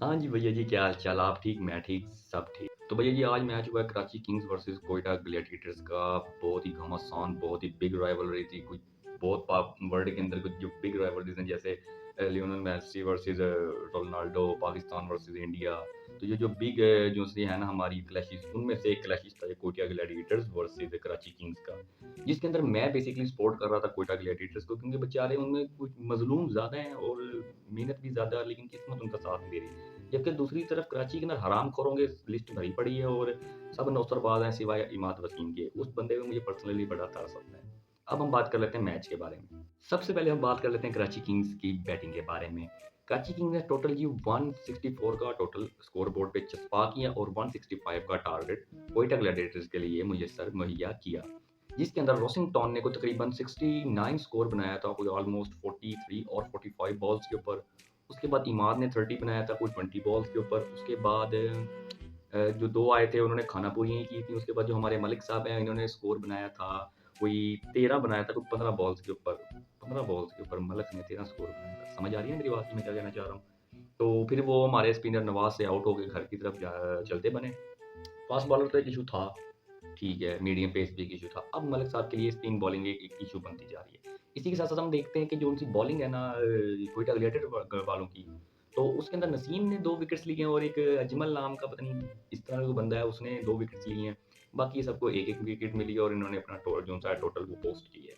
हाँ जी भैया जी, क्या हाल चाल? आप ठीक, मैं ठीक, सब ठीक। तो भैया जी आज मैच हुआ है Karachi Kings versus Quetta Gladiators का। बहुत ही घमासान, बहुत ही बिग राइवलरी थी। कुछ बहुत वर्ल्ड के अंदर कुछ जो बिग राइवलरीज हैं, जैसे Lionel Messi versus Ronaldo, Pakistan versus India. तो ये जो बिग जो सी है ना हमारी क्लैशेस, उनमें से एक क्लैशेस था ये Quetta Gladiators versus Karachi Kings का, जिसके अंदर मैं बेसिकली सपोर्ट कर रहा था कोयटा ग्लैडिएटर्स को, क्योंकि बेचारे उनमें कुछ मजलूम ज़्यादा हैं और मेहनत भी ज़्यादा है, लेकिन किस्मत उनका साथ नहीं दे रही। जबकि दूसरी तरफ कराची के अंदर हरामखोरों की लिस्ट भरी पड़ी है और सब नौसरबाज हैं सिवाय इमाद वसीम के। उस बंदे पे मुझे पर्सनली बड़ा तरस आता है। अब हम बात कर लेते हैं मैच के बारे में। सबसे पहले हम बात कर लेते हैं कराची किंग्स की बैटिंग के बारे में। कराची किंग्स ने टोटल जी 164 का टोटल स्कोर बोर्ड पे चस्पा किया और 165 का टारगेट कोयटा ग्लैडिएटर्स के लिए मुयस्सर मुहैया किया। जिसके अंदर रोसिंगटन ने को तकरीबन 69 स्कोर बनाया था, कोई ऑलमोस्ट 43 और 45 बॉल्स के ऊपर। उसके बाद इमाद ने 30 बनाया था, कोई 20 बॉल्स के ऊपर। उसके बाद जो 2 आए थे उन्होंने खानापुरी ही की थी। उसके बाद जो हमारे मलिक साहब हैं इन्होंने स्कोर बनाया था, कोई 13 बनाया था, कोई 15 बॉल्स के ऊपर। 15 बॉल्स के ऊपर मलिक ने 13 स्कोर बनाया था। समझ आ रही है मेरी बात कि मैं क्या कहना चाह रहा हूँ? तो फिर वो हमारे स्पिनर नवाज़ से आउट होके घर की तरफ चलते बने। फास्ट बॉलर तो एक इशू था, ठीक है, मीडियम पेस भी एक इशू था। अब मलिक साहब के लिए स्पिन बॉलिंग एक इशू बनती जा रही है। इसी के साथ-साथ हम देखते हैं कि जो उनकी बॉलिंग है ना कोयटा ग्लैडिएटर वालों की, तो उसके अंदर नसीम ने 2 विकेट्स लिए हैं और एक अजमल नाम का पता नहीं इस तरह का कोई बंदा है, उसने 2 विकेट्स लिए हैं। बाकी सबको 1-1 विकेट मिली है और इन्होंने अपना जो-सा है टोटल वो पोस्ट की है।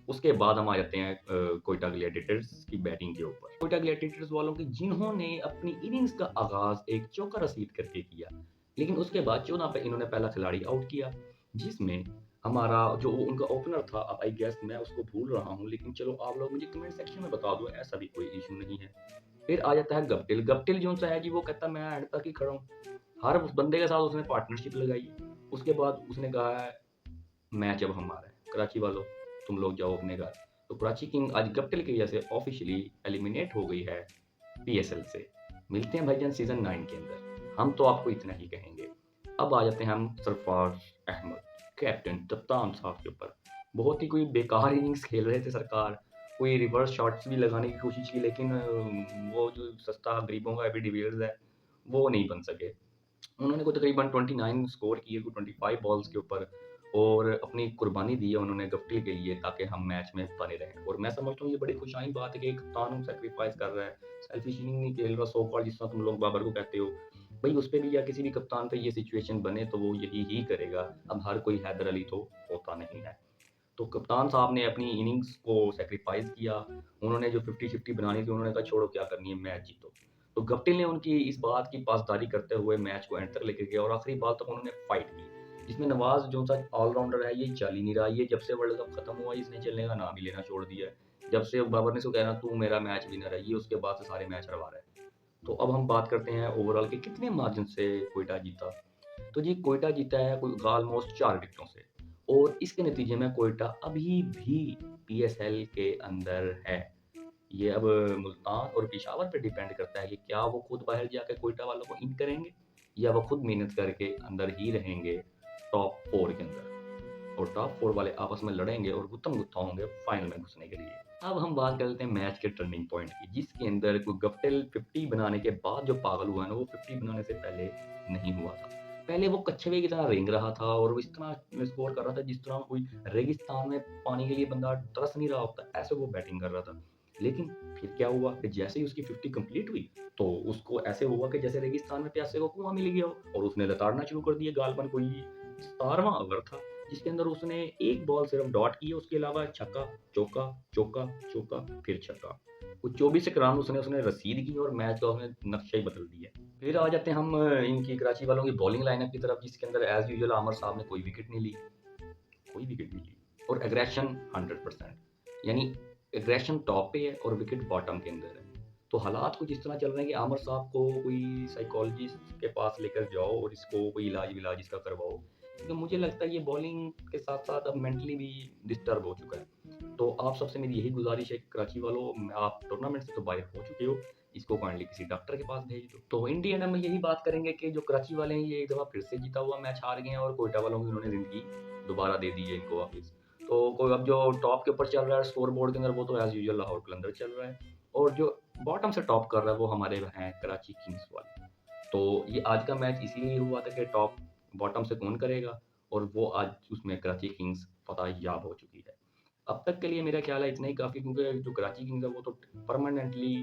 उसके बाद हम आ जाते हैं कोयटा ग्लैडिएटर्स की बैटिंग के ऊपर। कोयटा ग्लैडिएटर्स वालों की जिन्होंने अपनी इनिंग्स का आगाज़ एक चौका रसीद करके किया, लेकिन उसके बाद 14 पे इन्होंने पहला खिलाड़ी आउट किया, जिसमें हमारा जो उनका ओपनर था, अब आई गेस मैं उसको भूल रहा हूँ, लेकिन चलो आप लोग मुझे कमेंट सेक्शन में बता दो, ऐसा भी कोई इश्यू नहीं है। फिर आ जाता है गप्टिल। गप्टिल जो-सा है जी वो कहता है मैं एंड तक ही खड़ा हूँ। हर उस बंदे के साथ उसने पार्टनरशिप लगाई है। उसके बाद उसने कहा है मैच अब हमारा है, कराची वालों तुम लोग जाओ अपने घर। तो कराची किंग आज गप्टिल की वजह से ऑफिशियली एलिमिनेट हो गई है पीएसएल से। मिलते हैं भाईजान सीज़न 9 के अंदर। हम तो आपको इतना ही कहेंगे। अब आ जाते हैं हम सरफराज अहमद, कैप्टन कप्तान साहब के ऊपर। बहुत ही कोई बेकार इनिंग्स खेल रहे थे सरकार। कोई रिवर्स शॉट्स भी लगाने की कोशिश की, लेकिन वो जो सस्ता गरीबों का एबी डिविलियर्स है, वो नहीं बन सके। उन्होंने को तकरीबन 29 स्कोर किए, 25 बॉल्स के ऊपर, और अपनी कुर्बानी दी है उन्होंने गप्टिल के लिए ताकि हम मैच में बने रहें। और मैं समझता हूँ ये बड़ी खुशाइन बात है कि एक कप्तान सैक्रिफाइस कर रहा है, सेल्फिश इनिंग नहीं खेल रहा, सो कॉल्ड जिस तरह तुम लोग बाबर को कहते हो। भाई उस पे भी या किसी भी कप्तान पे ये सिचुएशन बने तो वो यही ही करेगा। अब हर कोई हैदर अली तो होता नहीं है। तो कप्तान साहब ने अपनी इनिंग्स को सैक्रिफाइस किया। उन्होंने जो 50-50 बनानी थी, उन्होंने कहा छोड़ो क्या करनी है, मैच जीतो। तो गप्टिल ने उनकी इस बात की पासदारी करते हुए मैच को एंड तक लेके गया और आखिरी बाल तक उन्होंने फाइट की। जिसमें नवाज़ जो-सा ऑलराउंडर है, ये चल ही नहीं रहा। ये जब से वर्ल्ड कप खत्म हुआ इसने चलने का नाम ही लेना छोड़ दिया है। जब से बाबर ने इसको कहा ना तू मेरा मैच विनर है, ये उसके बाद से सारे मैच हरवा रहा है। तो अब हम बात करते हैं ओवरऑल के कितने मार्जिन से कोयटा जीता। तो जी कोयटा जीता है कोई ऑलमोस्ट 4 विकेटों से, और इसके नतीजे में कोयटा अभी भी पीएसएल के अंदर है। ये अब मुल्तान और पेशावर पे डिपेंड करता है कि क्या वो खुद बाहर जाके कोयटा वालों को इन करेंगे या वो खुद मेहनत करके अंदर ही रहेंगे टॉप 4 के अंदर, और टॉप 4 वाले आपस में लड़ेंगे और गुत्थम-गुत्था होंगे फाइनल में घुसने के लिए। अब हम बात कर लेते हैं मैच के टर्निंग पॉइंट की, जिसके अंदर कोई गप्टिल 50 बनाने के बाद जो पागल हुआ है ना, वो 50 बनाने से पहले नहीं हुआ था। पहले वो कच्छवे की तरह रेंग रहा था और वो इस तरह स्कोर कर रहा था जिस तरह कोई रेगिस्तान में पानी के लिए बंदा तरस नहीं रहा होता, ऐसे वो बैटिंग कर रहा था। लेकिन फिर क्या हुआ कि जैसे ही उसकी 50 कंप्लीट हुई, तो उसको ऐसे हुआ कि जैसे रेगिस्तान में प्यासे को कुआँ मिल गया हो, और उसने लताड़ना शुरू कर दिया। गालबन कोई 17वां ओवर था, जिसके अंदर उसने एक बॉल सिर्फ डॉट की है, उसके अलावा छक्का, चौका, चौका, चौका, फिर छक्का। कुछ 24 रन उसने उसने रसीद की और मैच का उसने नक्शा ही बदल दिया। फिर आ जाते हैं हम इनकी कराची वालों की बॉलिंग लाइनअप की तरफ, जिसके अंदर एज़ यूजुअल आमिर साहब ने कोई विकेट नहीं ली, कोई विकेट नहीं ली, और एग्रेशन 100%, यानी एग्रेशन टॉप पे है और विकेट बॉटम के अंदर है। तो हालात कुछ इस तरह चल रहे हैं कि आमिर साहब को कोई साइकोलॉजिस्ट के पास लेकर जाओ और इसको कोई इलाज-विलाज इसका करवाओ। क्योंकि मुझे लगता है ये बॉलिंग के साथ-साथ अब मेंटली भी डिस्टर्ब हो चुका है। तो आप सबसे मेरी यही गुज़ारिश है कि कराची वालों, आप टूर्नामेंट से तो बाहर हो चुके हो, इसको काइंडली किसी डॉक्टर के पास भेज दो। तो इन दी एंड हम यही बात करेंगे कि जो कराची वाले हैं ये एक दफ़ा फिर से जीता हुआ मैच हार गए हैं और कोयटा वालों की उन्होंने ज़िंदगी दोबारा दे दी है इनको वापस। तो कोई अब जो टॉप के ऊपर चल रहा है स्कोर बोर्ड के अंदर, वो तो एज़ यूजुअल लाहौर कलंदर चल रहा है। और जो बॉटम से टॉप कर रहा है वो हमारे हैं कराची किंग्स वाले। तो ये आज का मैच इसीलिए हुआ था कि टॉप बॉटम से कौन करेगा, और वो आज उसमें कराची किंग्स फ़तह याब हो चुकी है। अब तक के लिए मेरा ख्याल है इतना ही काफ़ी, क्योंकि जो कराची किंग्स है वो तो परमानेंटली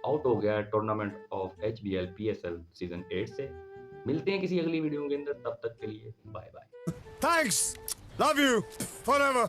आउट हो गया है tournament of HBL PSL season 8 से। मिलते हैं किसी अगली वीडियो के अंदर, तब तक के लिए bye bye. Thanks. Love you. Forever.